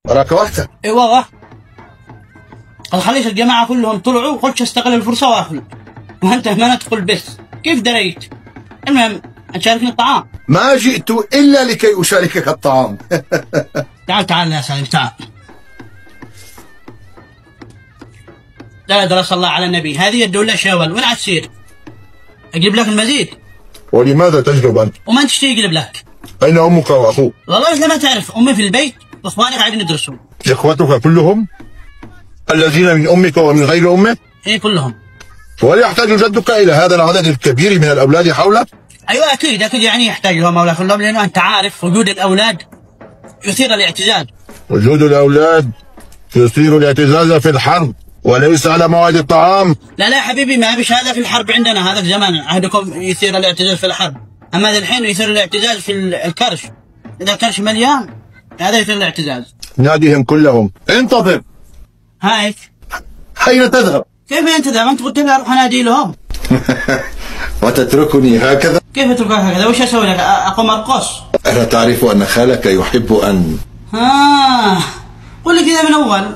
وراك واحدة؟ اي والله. الخليج الجماعة كلهم طلعوا، قلت استغل الفرصة واكل، وانت هنا تدخل بس. كيف دريت؟ المهم تشاركني الطعام. ما جئت إلا لكي أشاركك الطعام. تعال يا سالم تعال. لا درس الله على النبي، هذه الدولة شاول وين تصير؟ أجيب لك المزيد. ولماذا تجلب أنت؟ وما أنت تشتي يجلب لك؟ أين أمك وأخوك؟ والله مثل ما تعرف أمي في البيت وإخواني قاعدين يدرسوا. إخوتك كلهم؟ الذين من أمك ومن غير أمك؟ إيه كلهم. وهل يحتاج جدك إلى هذا العدد الكبير من الأولاد حولك؟ أيوة أكيد يعني يحتاج لهم أولاد كلهم، لأنه أنت عارف وجود الأولاد يثير الاعتزاز. وجود الأولاد يثير الاعتزاز في الحرب وليس على موعد الطعام. لا لا حبيبي، ما فيش هذا في الحرب عندنا، هذا في زمان عهدكم يثير الاعتزاز في الحرب، أما الحين يثير الاعتزاز في الكرش. إذا الكرش مليان هذا يثير الاعتزاز. ناديهم كلهم. انتظر. هايك. أين تذهب؟ كيف أنت تذهب؟ أنت قلت لي أروح أنادي لهم. وتتركني هكذا؟ كيف اتركك هكذا؟ وش اسوي لك؟ اقوم ارقص؟ ألا تعرف أن خالك يحب أن قل لي كذا من اول.